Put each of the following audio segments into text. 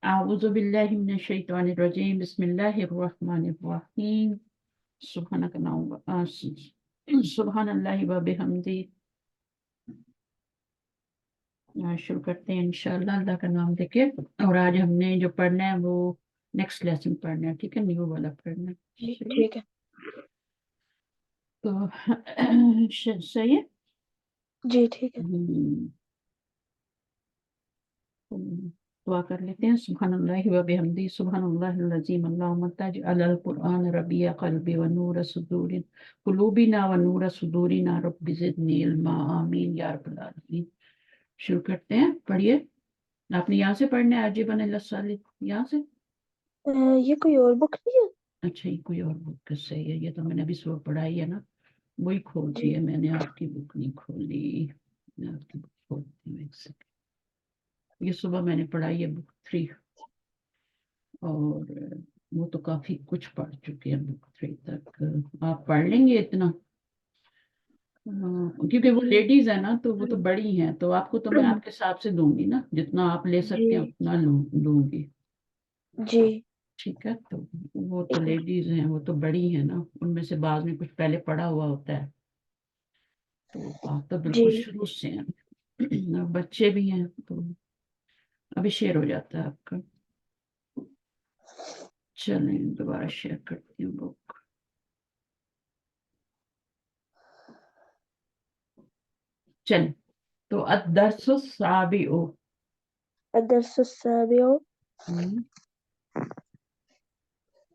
अऊज़ु बिल्लाहि मिनश शैतानिर रजीम बिस्मिल्लाहिर रहमानिर रहीम सुब्हानल्लाहि व बिहम्दी। शुरू करते हैं इंशाअल्लाह अल्लाह का नाम लेके। और आज हमने जो पढ़ना है वो नेक्स्ट लेसन पढ़ना है, ठीक है, न्यू वाला पढ़ना है। ठीक है तो सही है। जी, ठीक है। दुआ कर लेते हैं। सुब्हानल्लाहि व बिहम्दी सुब्हानल्लाहिल अज़ीम अल्लाहुम्मा तजअल कुरआन रबिया क़ल्बी व नूर सुदूरिन कुलूबिना व नूर सुदूरिना रब्बि ज़िदनी इल्मा आमीन या रब्बल आलमीन। शुरू करते हैं, पढ़िए। आपने यहाँ से पढ़ना है अजीबन लसालिक, यहाँ से। ये कोई और बुक नहीं है? अच्छा, ये कोई और बुक सही है। ये तो मैंने अभी सुबह पढ़ाई है ना, वही खोल दी जी है मैंने। आपकी बुक नहीं खोली, मैं आपकी बुक खोलती हूँ एक सेकंड। ये सुबह मैंने पढ़ाई है बुक 3, और वो तो काफी कुछ पढ़ चुके हैं बुक 3 तक। आप पढ़ लेंगे इतना? क्योंकि वो लेडीज है ना, तो वो तो बड़ी हैं, तो आपको तो मैं आपके हिसाब से दूंगी ना, जितना आप ले सकते हैं जी उतना दूंगी। जी ठीक है, तो वो तो लेडीज हैं, वो तो बड़ी हैं ना, उनमें से बाद में कुछ पहले पढ़ा हुआ होता है। तो आप तो जी बिल्कुल शुरू से हैं। और बच्चे भी हैं, तो अभी शेयर हो जाता है आपका। चलें, दोबारा शेयर करती हूँ बुक। चलें, तो अद्दर्सु साबिउ। الدرس السابع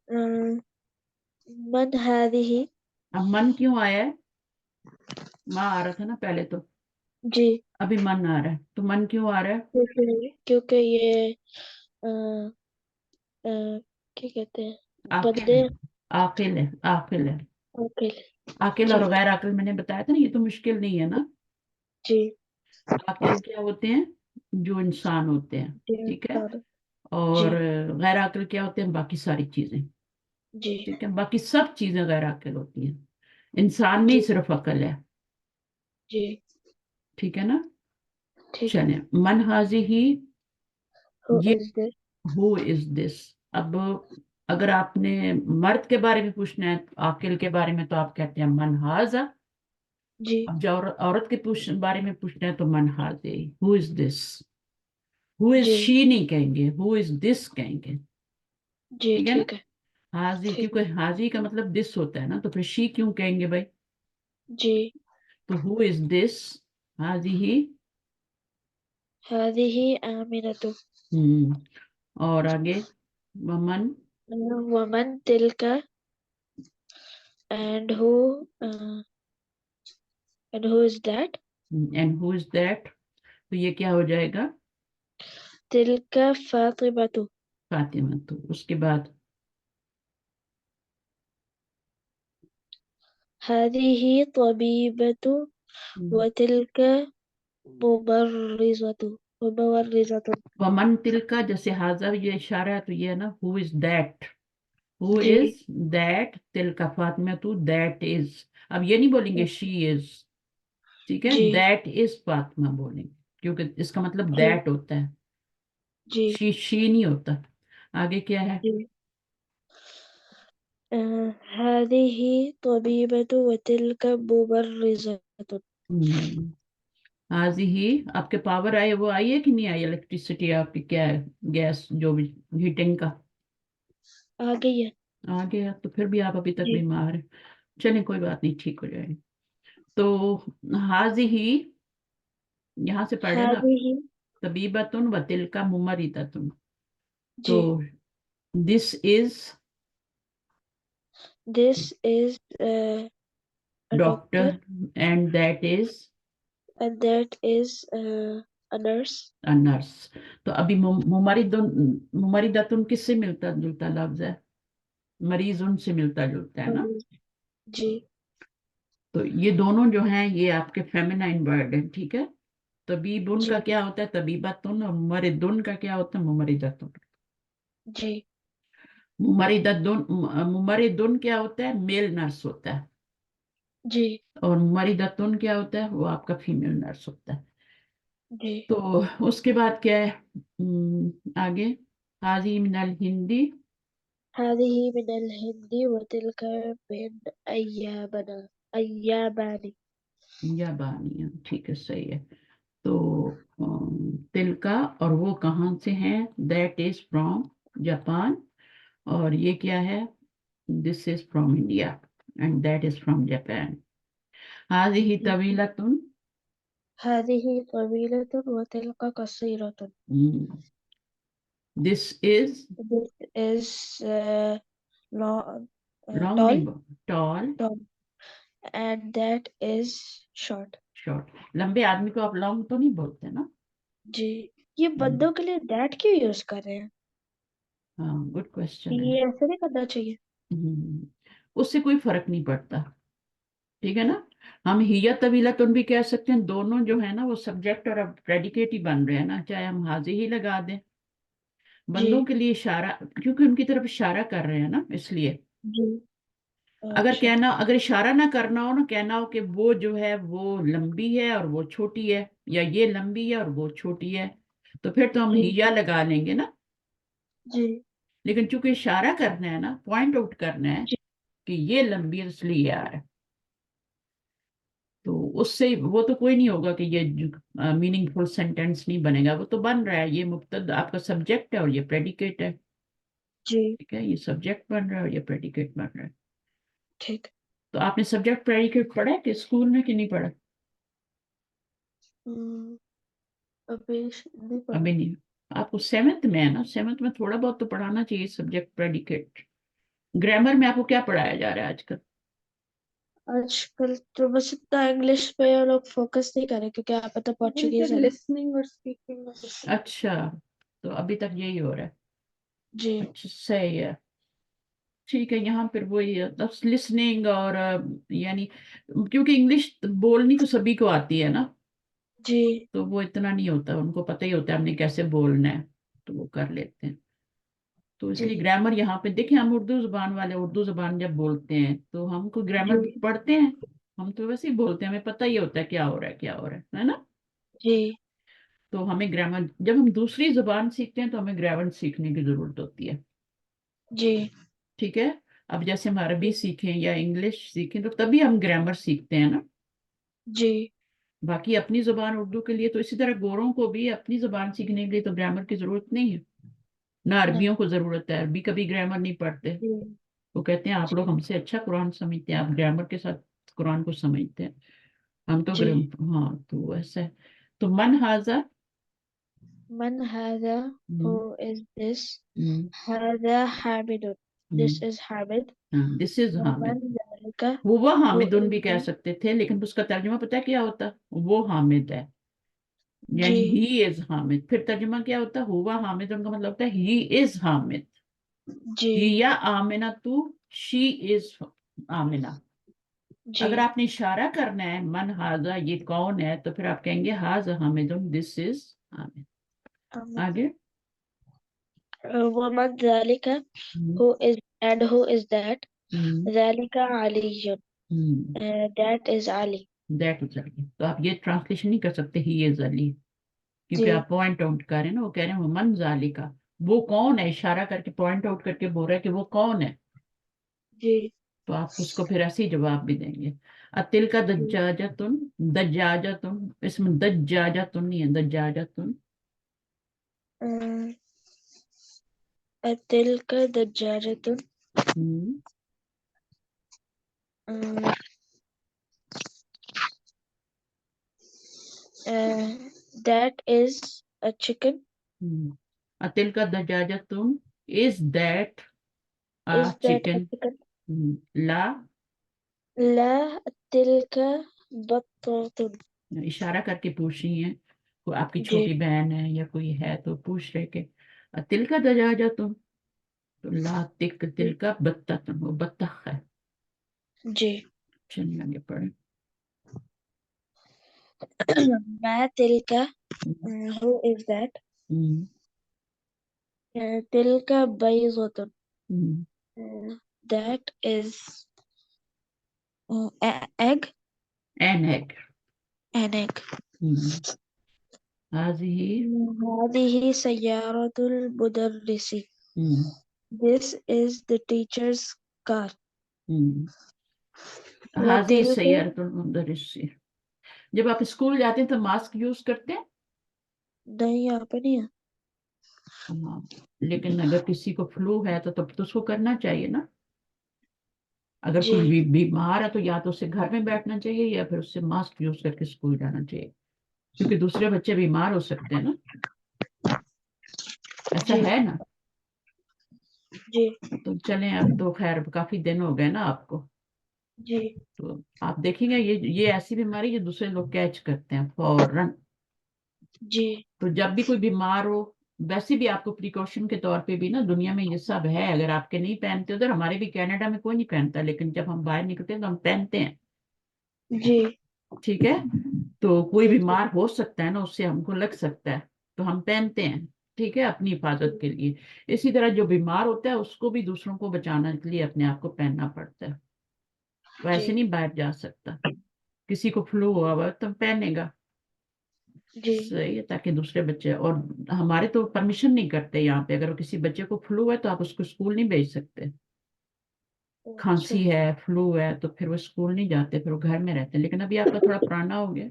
हम्म, من هذه अब मन क्यों आया है? माँ आ रहा था ना पहले तो, जी अभी मन आ रहा है। तो मन क्यों आ रहा है? क्योंकि ये अ, अ, क्या कहते हैं आकिल बंदे है, आकिल है, आकिल है। ओके आकिल जी और गैर आकिल मैंने बताया था ना, ये तो मुश्किल नहीं है ना। जी आकिल क्या होते हैं? जो इंसान होते हैं, जी ठीक है। जी और गैर आकिल क्या होते हैं? बाकी सारी चीजें, जी ठीक है। बाकी सब चीजें गैर आकिल होती हैं, इंसान में ही जी सिर्फ अकल है, जी ठीक है ना। ठीक है चले, मन हाजी ही, Who ये is this? Who is this. अब अगर आपने मर्द के बारे में पूछना है, आकिल के बारे में, तो आप कहते हैं मन हाजा। जी अब जो औरत के बारे में पूछना है तो मन हाजे, who is this. Who is जी शी नहीं कहेंगे, हु इज दिस कहेंगे, जी ठीक है ना। ठीक है हाजी, ठीक क्योंकि हाजी का मतलब दिस होता है ना, तो फिर शी क्यों कहेंगे भाई। जी तो हु इज दिस, हाजी ही। هذه آمنة और आगे, वमन। ومن تلك and who is that? And who is that, तो ये क्या हो जाएगा? تلك فاطمة फातिमा। तो उसके बाद هذه طبيبة وتلك ممرضة वमन तिल का, जैसे हाजा ये इशारा है, तो ये है ना हु इज दैट। हु जी इज दैट, तिल का फातिमा टू दैट इज। अब ये नहीं बोलेंगे शी इज, ठीक है। जी दैट इज फातिमा बोलेंगे, क्योंकि इसका मतलब जी दैट होता है, जी शी नहीं होता। आगे क्या है? जी هذه طبيبة وتلك ممرضة हम्म, हाजी ही। आपके पावर आए, वो आई है कि नहीं आई? इलेक्ट्रिसिटी आपकी क्या है, गैस जो भी, हीटिंग का आ गई है आ गया? तो फिर भी आप अभी तक जी बीमार हैं। चलिए, कोई बात नहीं, ठीक हो जाएगी। तो हाजी ही, यहाँ से पढ़े ना। هذه तबीबतुन व तिलका मुमरिदतुन। तो जी this is this is a doctor doctor, and that is and that is a nurse nurse. तो अभी मुमरिदुन, मुमरिदतुन किससे मिलता जुलता लफ्ज है? मरीज उनसे मिलता जुलता है ना। जी तो ये दोनों जो हैं ये आपके फेमिनाइन वर्ड हैं, ठीक है। तबीबुन का जी क्या होता है? तबीबतुन। और मुमरिदुन का क्या होता है? मुमरिदतुन। जी मुमरिदतुन, मुमरिदुन क्या होता है? मेल नर्स होता है। जी और मुमरिदतुन क्या होता है? वो आपका फीमेल नर्स होता है। जी तो उसके बाद क्या है? आगे, هذه من الهندي هذه من الهند وتلك من أيابان. याबानी, ठीक है, सही है। तो तिलका और वो कहाँ से हैं? That is from Japan. और ये क्या है? This is from India and that is from Japan. हाजिही तवीलतुन। هذه طويلة وتلك قصيرة. This is This is long, long tall, नहीं, tall, tall, and that is short. Short. लंबे आदमी को आप लॉन्ग तो नहीं बोलते ना? जी, ये बंदों के लिए that क्यों यूज कर रहे हैं? हाँ, गुड क्वेश्चन है। ये ऐसे नहीं करना चाहिए। उससे कोई फर्क नहीं पड़ता, ठीक है ना। हम हिया तवीला तुम भी कह सकते हैं, दोनों जो है ना वो सब्जेक्ट और प्रेडिकेट ही बन रहे हैं ना, चाहे हम हाजिर ही लगा दें। जी बंदों के लिए इशारा, क्योंकि उनकी तरफ इशारा कर रहे हैं ना, इसलिए। जी। अगर अच्छा। कहना, अगर इशारा ना करना हो ना, कहना हो कि वो जो है वो लंबी है और वो छोटी है, या ये लंबी है और वो छोटी है, तो फिर तो हम जी हिया लगा लेंगे ना। जी लेकिन चूंकि इशारा करना है ना, पॉइंट आउट करना है जी कि ये लंबी है, इसलिए ये आ रहा है, तो उससे वो तो कोई नहीं होगा कि ये मीनिंगफुल सेंटेंस नहीं बनेगा। वो तो बन रहा है, ये मुब्तदा आपका सब्जेक्ट है और ये प्रेडिकेट है, जी। ठीक है। ये सब्जेक्ट बन रहा है और ये प्रेडिकेट बन रहा है। ठीक। तो आपने सब्जेक्ट प्रेडिकेट पढ़ा है कि स्कूल में, कि नहीं पढ़ा? हम्म, अभी नहीं पढ़ा। अभी नहीं। आपको सेवेंथ में है ना, सेवेंथ में थोड़ा बहुत तो पढ़ाना चाहिए सब्जेक्ट प्रेडिकेट। ग्रामर में आपको क्या पढ़ाया जा रहा है आजकल? आजकल तो बस इतना इंग्लिश पे लोग फोकस नहीं कर रहे, क्योंकि आप पता पोर्चुगीज है ना। लिसनिंग और स्पीकिंग। अच्छा, तो अभी तक यही हो रहा है। जी अच्छा, सही है, ठीक है। यहाँ पर वही है, बस लिसनिंग और यानी, क्योंकि इंग्लिश बोलनी तो सभी को आती है ना, जी तो वो इतना नहीं होता, उनको पता ही होता है हमने कैसे बोलना है, तो वो कर लेते हैं। तो इसलिए जी ग्रामर यहाँ पे देखिए, हम उर्दू जुबान वाले उर्दू जुबान जब बोलते हैं तो हम कोई ग्रामर जी पढ़ते हैं? हम तो वैसे ही बोलते हैं, हमें पता ही होता है क्या हो रहा है, क्या हो रहा है ना। जी तो हमें ग्रामर, जब हम दूसरी जुबान सीखते हैं तो हमें ग्रामर सीखने की जरूरत होती है, जी ठीक है। अब जैसे हम अरबी सीखें या इंग्लिश सीखें तो तभी हम ग्रामर सीखते हैं ना। जी। बाकी अपनी जुबान उर्दू के लिए तो इसी तरह गोरों को भी अपनी जुबान सीखने के लिए तो ग्रामर की जरूरत नहीं है, ना नहीं। अरबियों को जरूरत है। अरबी कभी ग्रामर नहीं पढ़ते। जी वो कहते हैं आप जी लोग हमसे अच्छा कुरान समझते हैं, आप ग्रामर के साथ कुरान को समझते हैं, हम तो जी। हाँ, तो ऐसा है। तो मन हाजा। Man hada, hmm, who is this? Hmm, Hada Hamidun. This hmm, is Hamid. हाँ, this is Hamid. Waman zalika, हुआ who हामिदुन is भी कह this? सकते थे, लेकिन उसका तर्जुमा पता है क्या होता? वो हामिद है, यानी जी ही इज हामिद। फिर तर्जुमा क्या होता? हुआ हामिदुन का मतलब होता है ही इज हामिद। जी ही या आमिना तू, शी इज आमिना। जी। अगर आपने इशारा करना है मन हाजा ये कौन है, तो फिर आप कहेंगे हाज हामिदुन, दिस इज हामिद। Hamid. आगे। Waman zalika, hmm, who is that? Hmm, Zalika Aliyun. Hmm, That is Ali. That is Ali. तो आप ये ट्रांसलेशन नहीं कर सकते ही इज अली, क्योंकि जी आप पॉइंट आउट कर रहे हैं ना, वो कह रहे हैं मन जालिका, वो कौन है, इशारा करके पॉइंट आउट करके बोल रहा है कि वो कौन है। जी तो आप उसको फिर ऐसे ही जवाब भी देंगे। अतिल का जी। दज्जाजतुन, दज्जाजतुन, इसमें दज्जाजतुन नहीं है, दज्जाजतुन। Atilka Dajjajatun. Hmm, Uh, that is a chicken. अतिल का दज्जाजतुन, is that a Is that a chicken. chicken? ला, لا تلك بطة. इशारा करके पूछ रही है, कोई आपकी जी छोटी बहन है या कोई है तो पूछ रहे कि तिल का दजाजतुन, तो ला तिक, जी तिल का बत्तख, वो बत्तख है। जी। चलिए आगे पढ़े। ما تلك. हम्म, who is that? हम्म, تلك بيضة. हम्म, that is egg. an egg। an egg. हम्म, هذه هذه سيارة المدرس. This is the teacher's car. هذه وتلك سيارة المدرس. जब आप स्कूल जाते हैं तो मास्क यूज करते हैं। नहीं यहाँ पे नहीं है। हाँ, लेकिन अगर किसी को फ्लू है तो तब तो उसको करना चाहिए ना। अगर जी कोई बीमार है तो या तो उसे घर में बैठना चाहिए या फिर उससे मास्क यूज करके स्कूल जाना चाहिए, क्योंकि दूसरे बच्चे बीमार हो सकते हैं ना, ऐसा जी है ना। जी तो चलें, अब तो खैर काफी दिन हो गए ना आपको, जी तो आप देखेंगे ये ऐसी बीमारी जो दूसरे लोग कैच करते हैं फौरन। जी तो जब भी कोई बीमार हो, वैसे भी आपको प्रिकॉशन के तौर पे भी ना, दुनिया में ये सब है। अगर आपके नहीं पहनते उधर, हमारे भी कनाडा में कोई नहीं पहनता, लेकिन जब हम बाहर निकलते हैं तो हम पहनते हैं। जी ठीक है, तो कोई जी जी बीमार हो सकता है ना, उससे हमको लग सकता है, तो हम पहनते हैं। ठीक है, अपनी हिफाजत के लिए। इसी तरह जो बीमार होता है उसको भी दूसरों को बचाने के लिए अपने आप को पहनना पड़ता है। वो जी ऐसे नहीं बाहर जा सकता। किसी को फ्लू हुआ हुआ है तो पहनेगा। जी सही है, ताकि दूसरे बच्चे, और हमारे तो परमिशन नहीं करते यहाँ पे, अगर किसी बच्चे को फ्लू है तो आप उसको स्कूल नहीं भेज सकते। अच्छा खांसी है, फ्लू है, तो फिर वो स्कूल नहीं जाते, फिर वो घर में रहते हैं। लेकिन अभी आपका थोड़ा पुराना हो गया,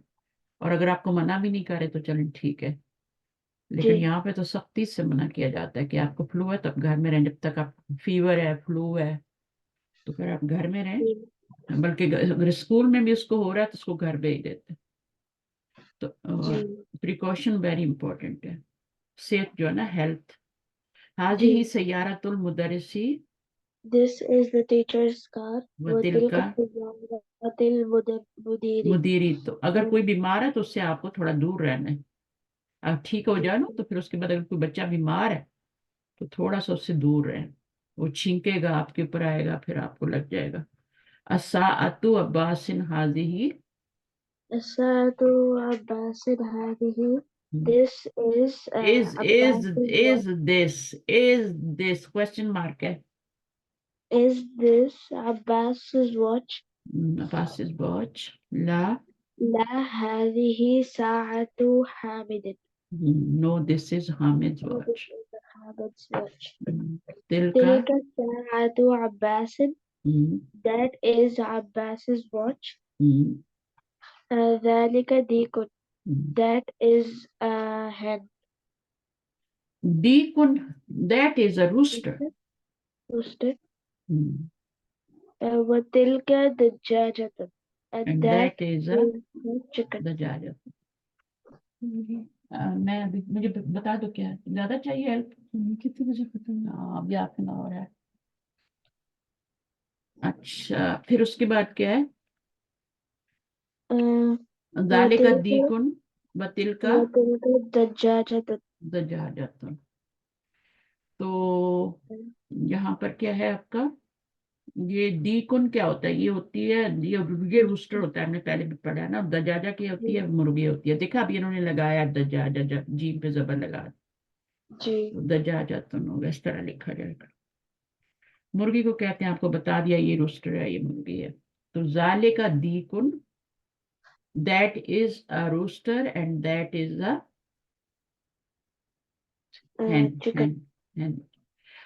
और अगर आपको मना भी नहीं करे तो चलें, ठीक है। जी लेकिन यहाँ पे तो सख्ती से मना किया जाता है कि आपको फ्लू है तो आप घर में रहें, जब तक आप फीवर है, फ्लू है, तो फिर आप घर में रहें। जी बल्कि अगर स्कूल में भी उसको हो रहा है तो उसको घर भेज देते हैं। तो जी प्रिकॉशन वेरी इंपॉर्टेंट है, सेहत जो है ना, हेल्थ। हाजी जी ही सैयारतुल मुदर्रिसी This is the teacher's car. वतिल وتلك का سيارة المدير. मुदीरी। तो अगर कोई बीमार है तो उससे आपको थोड़ा दूर रहना है। अब ठीक हो जाए ना, तो फिर उसके बाद अगर कोई बच्चा बीमार है तो थोड़ा सा उससे दूर रहे। वो छींकेगा, आपके ऊपर आएगा, फिर आपको लग जाएगा। असाअतु अब्बासिन हाजिही। الساعة عباس هذه. This is is is Abbas's watch. Is this question mark है। Is this Abbas's watch? Abbas's watch. ला। لا هذه ساعة حامد. No, this is Hamid Oh, this watch. is Hamid's watch. दिल का। تلك ساعة عباس. That is Abbas's watch. ذلك ديك. That is a hen. Deacon, that is a rooster. Roasted. Hmm. وتلك دجاجة. And And that that is a is the chicken. दजाजा। मैं अभी, मुझे बता दो क्या है? ज्यादा चाहिए हेल्प? कितने बजे खत्म? अभी हाफ एन आवर है। अच्छा, फिर उसके बाद क्या है? जालिका وتلك दीकुन बतिल का وتلك دجاجة. दजाजा। तो यहाँ पर क्या है आपका? ये दीकुन क्या होता है? ये होती है, ये रूस्टर होता है, हमने पहले भी पढ़ा है ना। दजाजा क्या होती है? मुर्गी होती है। देखा, अभी इन्होंने लगाया दजाजा, जीम पे जबर लगा, जी तो दजाजा तो इस तरह लिखा जाएगा। मुर्गी को कहते हैं, आपको बता दिया, ये रूस्टर है, ये मुर्गी है। तो जाले का दीकुन, that is a rooster and that is a hen. Chicken. Hen.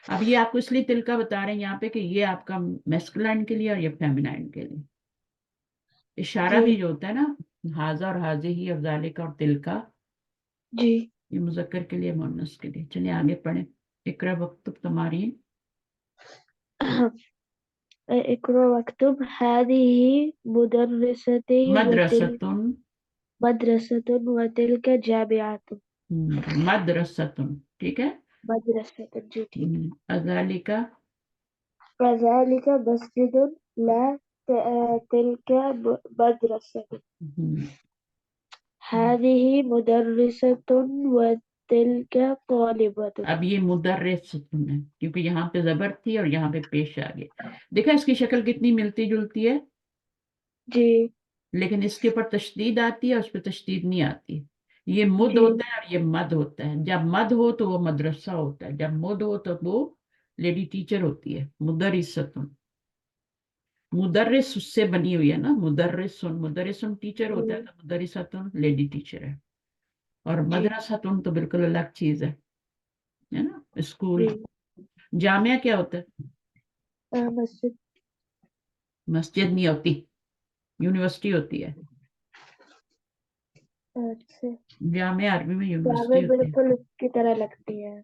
अब ये आपको इसलिए तिल का बता रहे हैं यहाँ पे कि ये आपका मैस्कुलाइन के लिए और ये फेमिनाइन के लिए। इशारा जी भी जो होता है ना, हाजा और हाजे ही, और जाले का और तिल का, जी ये मुजक्कर के लिए, मुन्नस के लिए। चलिए आगे पढ़े। इकरा वक्त तुम्हारी। اقرأ واكتب. هذه مدرستي وتلك मदरसतुन। مدرسة وتلك جامعة. मदरसतुन, ठीक है। مدرسة. जी ठीक. अजालिका। وذلك مسجد. لا تلك مدرسة. هذه مدرسة وتلك طالبة. अब ये मुदर्रिसतुन है, क्योंकि यहाँ पे जबर थी और यहाँ पे पेश आ गया। देखा इसकी शक्ल कितनी मिलती जुलती है, जी लेकिन इसके ऊपर तशदीद आती है, उस पर तशदीद नहीं आती। ये मुद जी होता है और ये मद होता है। जब मद हो तो वो मदरसा होता है, जब मुद हो तो वो लेडी टीचर होती है। मुदर्रिसतुन, मुदर्रिस उससे बनी हुई है ना, मुदर्रिसुन, मुदर्रिसुन टीचर होता है, तो मुदर्रिसतुन लेडी टीचर है। اور جی مدرسۃ تو بالکل الگ چیز ہے نا، اسکول. جی جامعہ کیا ہوتا ہے؟ مسجد مسجد نہیں ہوتی، یونیورسٹی ہوتی ہے. اچھا جامعہ عربی میں جامع یونیورسٹی ہوتی ہے. بالکل اس کی طرح لگتی ہے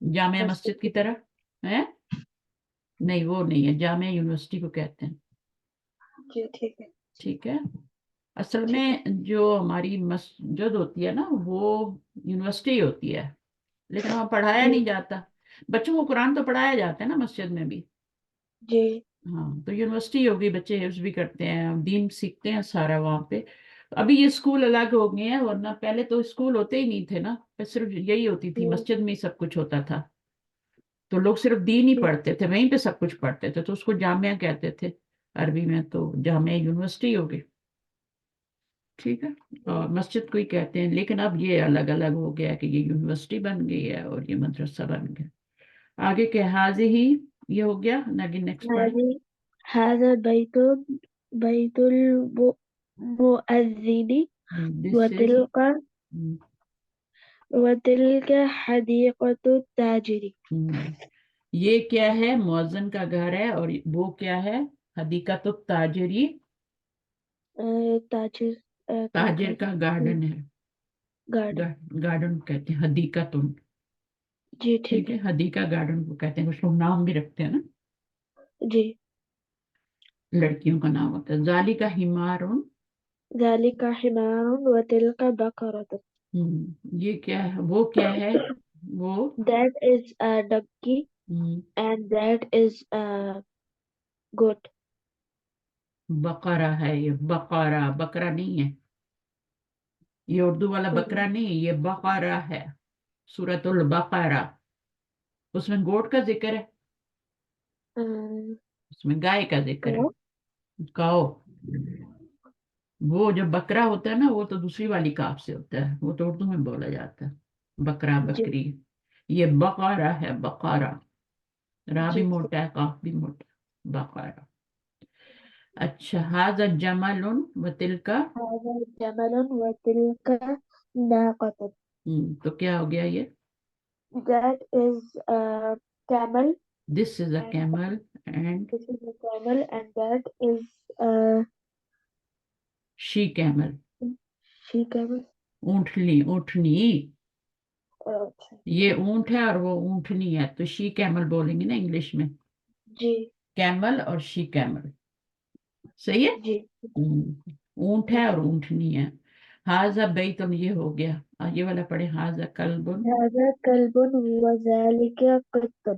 جامعہ مسجد مسجد کی کی طرح ہے؟ نہیں وہ نہیں ہے، جامعہ یونیورسٹی کو کہتے ہیں. جی ٹھیک ہے ٹھیک ہے. اصل میں ٹھیک ہے جو ہماری مسجد ہوتی ہے نا وہ یونیورسٹی ہوتی ہے، لیکن وہاں پڑھایا جی نہیں جاتا. بچوں کو قرآن تو پڑھایا جاتا ہے نا مسجد میں بھی. جی ہاں تو یونیورسٹی ہوگی، بچے حفظ بھی کرتے ہیں، دین سیکھتے ہیں سارا وہاں پہ. ابھی یہ اسکول الگ ہو گئے ہیں، ورنہ پہلے تو اسکول ہوتے ہی نہیں تھے نا، صرف یہی ہوتی تھی، جی مسجد میں ہی سب کچھ ہوتا تھا. تو لوگ صرف دین ہی جی پڑھتے تھے، وہیں پہ سب کچھ پڑھتے تھے، تو اس کو جامعہ کہتے تھے عربی میں. تو جامعہ یونیورسٹی ہوگی. ٹھیک ہے. اور مسجد کو ہی کہتے ہیں، لیکن اب یہ الگ الگ ہو گیا کہ یہ یونیورسٹی بن گئی ہے اور یہ مدرسہ بن گیا. آگے کے حاضر ہی یہ ہو گیا. نیکسٹ پڑھیں. هذا بيت المؤذن دس از وتلك حديقة التاجر یہ کیا ہے؟ مؤذن کا گھر ہے، اور وہ کیا ہے؟ حدیقۃ التاجری، تاجر کا تاجر گھر کا گارڈن ہے. گارڈن گارڈن کہتے ہیں حدیقۃ. جی ٹھیک ٹھیک ہے، ہے حدیقہ گارڈن کو کہتے ہیں. کچھ لوگ نام بھی رکھتے ہیں نا، جی لڑکیوں کا نام ہوتا ہے. ذالک حمار. ذلك حمار وتلك بقرة یہ کیا ہے؟ وہ کیا ہے؟ وہ that is a donkey and that is a goat بقرہ ہے. یہ بقرہ، بکرا نہیں ہے. یہ اردو والا بکرا نہیں، یہ بقرہ ہے. سورۃ البقرہ. اس میں گوٹ کا ذکر ہے، اس میں گائے کا ذکر cow. ہے. کاؤ. وہ جو بکرا ہوتا ہے نا وہ تو دوسری والی کاف سے ہوتا ہے، وہ تو اردو میں بولا جاتا ہے، بکرا جی بکری. یہ بقرہ ہے، بقرہ. را بھی جی موٹا ہے، کاف بھی موٹا ہے. بقرہ. اچھا. ھذا جمل وتلک. هذا جمل وتلك ناقة تو کیا ہو گیا یہ؟ that is a camel this is a and camel and this is a camel and that is a she camel. she camel اونٹنی، اونٹنی. اچھا یہ اونٹ ہے اور وہ اونٹنی ہے، تو شی کیمل بولیں گے نا انگلش میں. جی کیمل اور شی کیمل. صحیح ہے. جی اونٹ جی ہے اور اونٹنی ہے. ھذا بیت. یہ ہو گیا. یہ والا پڑھے. ھذا کلب. هذا كلب وذلك قط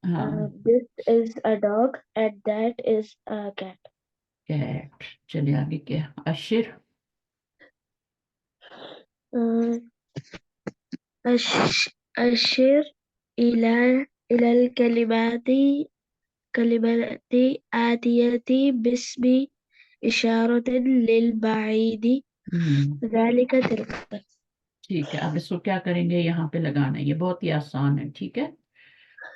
ہاں this is a dog and that is a cat cat. چلے آگے کیا؟ اشر. uh, أشر إلى كلمات آتية باسم إشارة للبعيد ذلك تلك ٹھیک ہے. اب اس کو کیا کریں گے؟ یہاں پہ لگانا ہے. یہ بہت ہی آسان ہے. ٹھیک ہے.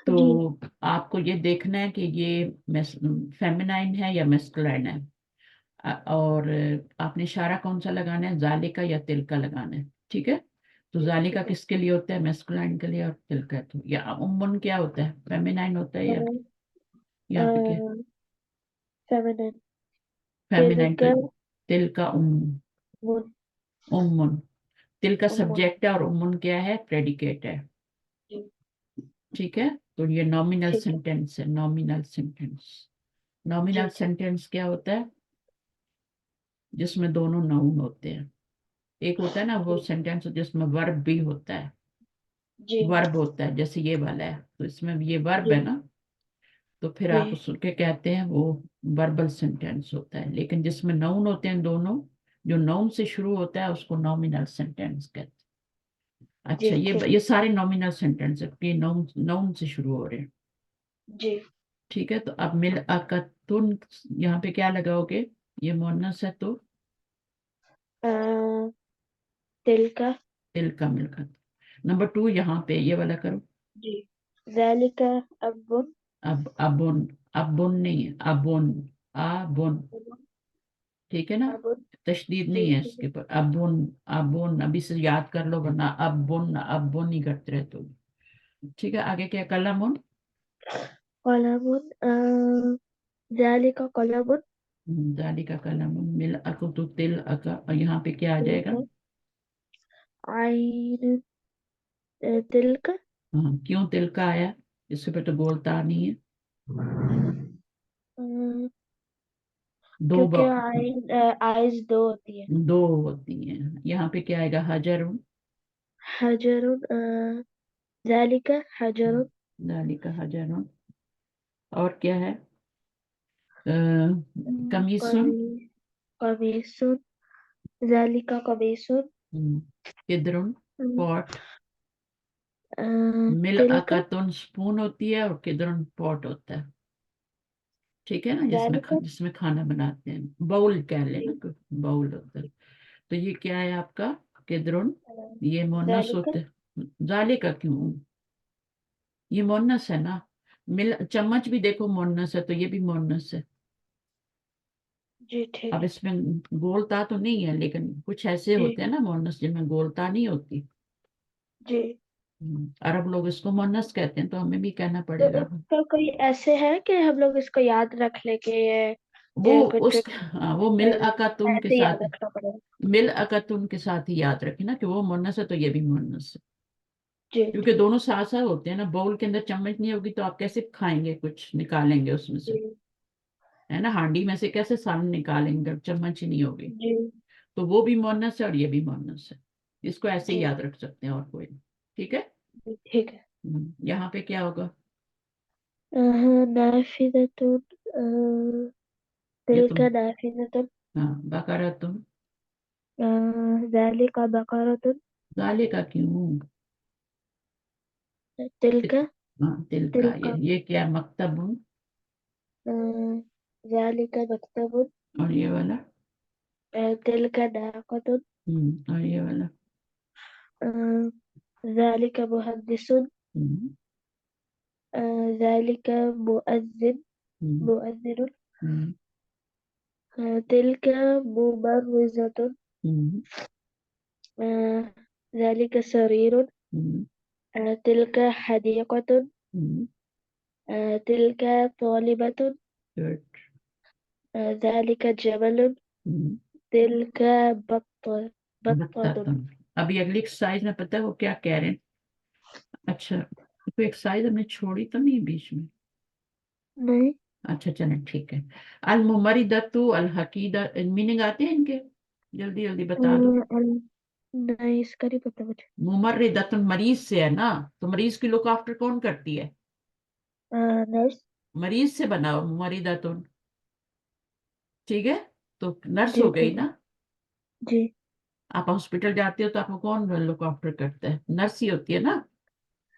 تو جی آپ کو یہ دیکھنا ہے کہ یہ فیمینائن ہے یا میسکلائن ہے. اور آپ نے اشارہ کون سا لگانا ہے؟ ذالکا یا تلکا لگانا ہے. ٹھیک ہے. تو ذالکا ٹھیک ہے کس کے لیے ہوتا ہے؟ میسکلائن کے لیے. اور تلکا تو یا امن کیا ہوتا ہے؟ فیمینائن ہوتا ہے یا یہاں پہ کیا؟ feminine فیمینائن. تو تلك تلکا امن. تلکا أم سبجیکٹ ہے اور امن کیا ہے؟ پریڈیکیٹ ہے. ٹھیک ہے. تو یہ نامینل ٹھیک ہے سینٹینس ہے. Nominal sentence. جی نامینل سینٹینس کیا ہوتا ہے؟ جس میں دونوں ناؤن ہوتے ہیں. ایک ہوتا ہے نا وہ سینٹینس جس میں ورب بھی ہوتا ہے. جی ورب ہوتا ہے جیسے یہ والا ہے، تو اس میں یہ ورب جی ہے نا، تو پھر جی آپ اس کے کہتے ہیں وہ وربل سینٹینس ہوتا ہے. لیکن جس میں ناؤن ہوتے ہیں دونوں، جو ناؤن سے شروع ہوتا ہے اس کو نامینل سینٹینس کہتے ہیں. جی اچھا. ٹھیک یہ سارے نامینل سینٹینس ہے کہ ناؤن سے شروع ہو رہے ہیں. جی ٹھیک ہے. تو اب مل اکتن یہاں پہ کیا لگاؤ گے؟ یہ مونس ہے تو تلك دل کا مل کر. نمبر 2 یہاں پہ یہ والا کرو. جی ذلك أب اب ابن. ابن نہیں ہے، ابن. ابن. ٹھیک ہے نا, ابن. تشدید جی نہیں ہے اس ٹھیک کے ہے. اوپر. ابن ابن ابھی سے یاد کر لو ورنہ ابن ہی کرتے رہتے ہو. ٹھیک ہے, آگے کیا, قلم. قلم. ذالک قلم. دالی کا قلم. مل اکو تو تل اکا, اور یہاں پہ کیا آ جائے گا؟ عین. تلک. ہاں, کیوں تل کا آیا؟ اس پہ تو بولتا نہیں ہے. دو کیونکہ عین آئز دو ہوتی ہے. دو ہوتی ہیں. یہاں پہ کیا آئے گا؟ حجر. حجر. ذالک حجر. دالی کا حجر. اور کیا ہے؟ کمیسن. قمیص. ذالک قمیص. کدرن پوٹ. مل تلک. اکتن سپون ہوتی ہے اور کدرن پوٹ ہوتا ہے. ٹھیک ہے نا, ذالک. جس میں کھانا بناتے ہیں. باؤل کہہ جی. لینا, باؤل ہوتا ہے. تو یہ کیا ہے آپ کا؟ کدرن. یہ مونس ذالک. ہوتے. ذالے کا کیوں؟ یہ مونس ہے نا. چمچ بھی دیکھو مونس ہے, تو یہ بھی مونس ہے. جی ٹھیک اب ہے. اس میں گولتا تو نہیں ہے, لیکن کچھ ایسے جی. ہوتے ہیں نا مونس جن میں گولتا نہیں ہوتی. جی. عرب لوگ اس کو مونس کہتے ہیں, تو ہمیں بھی کہنا تو پڑے گا. اس کا کوئی ایسے ہے کہ ہم لوگ اس کو یاد رکھ لیں کہ وہ یہ کچھ وہ مل اکتن کے ایسے یاد ساتھ, رکھنا پڑے گا. مل اکتن کے ساتھ ہی یاد رکھے نا کہ وہ مونس ہے, تو یہ بھی مونس ہے. جی کیونکہ ٹھیک. دونوں ساتھ ساتھ ہوتے ہیں نا. باؤل کے اندر چمچ نہیں ہوگی تو آپ کیسے کھائیں گے, کچھ نکالیں گے اس میں سے, جی. ہے نا. ہانڈی میں سے کیسے سالن نکالیں گے جب چمچ ہی نہیں ہوگی. جی. تو وہ بھی مونس ہے اور یہ بھی مونس ہے. اس کو ایسے ہی جی. یاد رکھ سکتے ہیں, اور کوئی نہیں. ٹھیک ہے. جی ٹھیک ہے. یہاں پہ کیا ہوگا؟ نافذۃ. یہ تلک تم, نافذۃ. ہاں, بقرہ تم. ذالک بقرۃ. ذالے کا کیوں؟ تلک. ہاں, تل کا. تلک. یہ کیا؟ مکتب. ذالک مکتب. اور یہ والا؟ تلک ناقۃ. اور یہ والا؟ ذالک محدث. ہم، ذالک مؤذن. ہم، مؤذن. ہم، تلک مبرزۃ. ہم، ذالک سریر. ہم، تلک حدیقۃ. ہم. تلک طالبۃ. Good. ذالک جمل. ہم. تلک بطۃ. ابھی اگلی ایکسرسائز میں پتہ ہے وہ کیا کہہ رہے ہیں؟ اچھا, کوئی ایکسرسائز ہم نے چھوڑی تو نہیں بیچ میں؟ نہیں. اچھا چلیں ٹھیک ہے. الممرضۃ الحقیدہ, میننگ آتے ہیں ان کے؟ جلدی جلدی بتا دو. نہیں اس کا نہیں پتا مجھے. ممرضۃ مریض سے ہے نا, تو مریض کی لک آفٹر کون کرتی ہے؟ نرس. مریض سے بنا ہو ممرضۃ. ٹھیک ہے, تو نرس جی ہو گئی ٹھیک ہے. نا. جی. آپ ہاسپٹل جاتے ہو تو آپ کو کون لک آفٹر کرتا ہے؟ نرس ہی ہوتی ہے نا.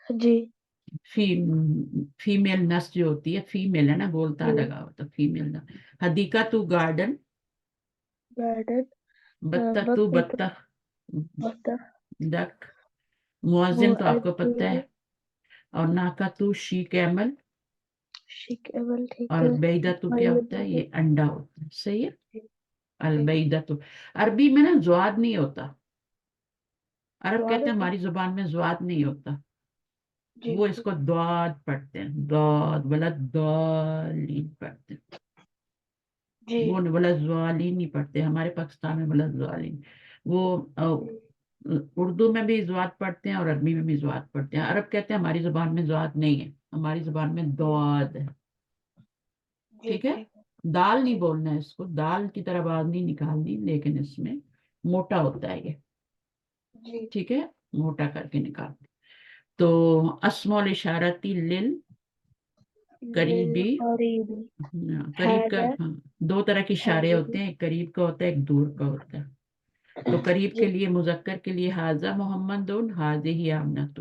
جی. فیمیل نرس جو ہوتی ہے, فیمیل ہے نا, بولتا جی. لگا ہوتا فیمیل نرس. حدیقہ تو گارڈن. گارڈن. بطخ تو بطخ. بطخ. بطخ. ڈک. مؤذن تو آپ کو پتہ ہے. مؤذن. اور ناکا تو شی کیمل. شکیبل ٹھیک اور ہے. البیدہ تو کیا ہوتا ہے؟ یہ انڈا ہوتا ہے. صحیح ہے. ٹھیک. البیدہ تو عربی میں نا زواد نہیں ہوتا. عرب سوال کہتے ہیں ہوتا ہے. ہماری زبان میں زواد نہیں ہوتا. جی وہ اس ٹھیک. کو داد پڑھتے ہیں, داد بلا دالین پڑھتے ہیں. جی. وہ بلا زوالین نہیں پڑھتے, ہمارے پاکستان میں بلا زوالین. وہ جی. اردو میں بھی زواد پڑھتے ہیں اور عربی میں بھی زواد پڑھتے ہیں. عرب کہتے ہیں ہماری زبان میں زواد نہیں ہے, ہماری زبان میں داد ہے. جی ٹھیک ہے. ٹھیک ہے. دال نہیں ٹھیک. بولنا ہے اس کو, دال کی طرح آواز نہیں نکالنی, لیکن اس میں موٹا ہوتا ہے یہ. جی. ٹھیک ہے, موٹا کر کے نکالتے. تو اسم الاشارتی لل قریبی. للقریب. قریب کا, هذا. ہاں, دو طرح کے اشارے ہوتے هذه. ہیں, ایک قریب کا ہوتا ہے, ایک دور کا ہوتا ہے. تو قریب جی. کے لیے مذکر کے لیے حاذا محمد حاذہ آمنۃ.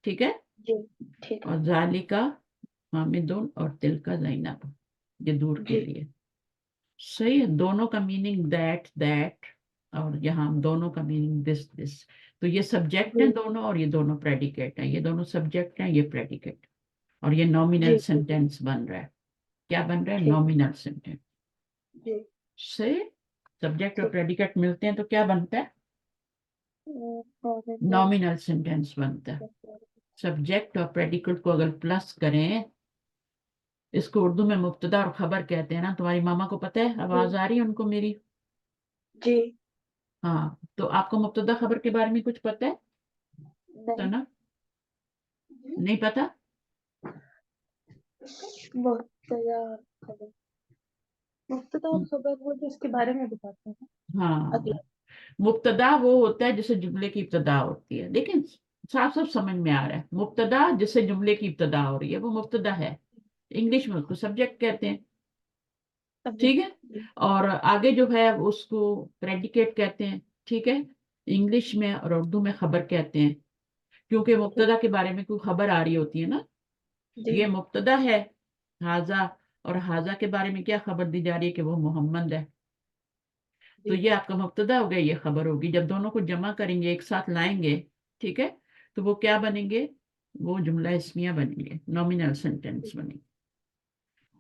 ٹھیک ہے. جی ٹھیک ہے. اور ذالکا حامد اور تلکا زینب, یہ دور کے جی. لیے. صحیح ہے. دونوں کا میننگ دیٹ, اور یہاں دونوں کا میننگ دس. تو یہ سبجیکٹ ہیں جی. دونوں, اور یہ دونوں پریڈیکیٹ ہیں. یہ دونوں سبجیکٹ ہیں, یہ پریڈیکیٹ. اور یہ نومینل جی ٹھیک ہے. سینٹینس بن رہا ہے. کیا بن رہا ہے؟ ٹھیک. Nominal sentence. جی. صحیح. سبجیکٹ اور پریڈیکیٹ ملتے ہیں تو کیا بنتا ہے؟ نامینل سینٹینس بنتا ہے. سبجیکٹ اور پریڈیکیٹ کو اگر پلس کریں، اس کو اردو میں مبتدا اور خبر کہتے ہیں نا. تمہاری ماما کو پتہ ہے؟ آواز آ رہی ہے ان کو میری؟ جی ہاں. تو آپ کو مبتدا خبر کے بارے میں کچھ پتہ ہے؟ نہیں. نا نہیں پتا؟ مبتدا خبر، مبتدا اور خبر وہ جس کے بارے میں بتاتے ہیں. ہاں. اگلا. مبتدا وہ ہوتا ہے جسے جملے کی ابتدا ہوتی ہے. لیکن صاف صاف سمجھ میں آ رہا ہے. مبتدا جسے جملے کی ابتدا ہو رہی ہے وہ مبتدا ہے. انگلش میں اس کو سبجیکٹ کہتے ہیں. ٹھیک ہے. اور آگے جو ہے اس کو پریڈیکیٹ کہتے ہیں. ٹھیک ہے. انگلش میں اور اردو میں خبر کہتے ہیں، کیونکہ مبتدا کے بارے میں کوئی خبر آ رہی ہوتی ہے نا. جی یہ مبتدا ہے حاذا، اور حاذا کے بارے میں کیا خبر دی جا رہی ہے کہ وہ محمد ہے. تو جی یہ آپ کا مبتدا ہو گیا، یہ خبر ہوگی. جب دونوں کو جمع کریں گے، ایک ساتھ لائیں گے، ٹھیک ہے، تو وہ کیا بنیں گے؟ وہ جملہ اسمیہ بنیں گے، نامینل سینٹینس بنیں گے.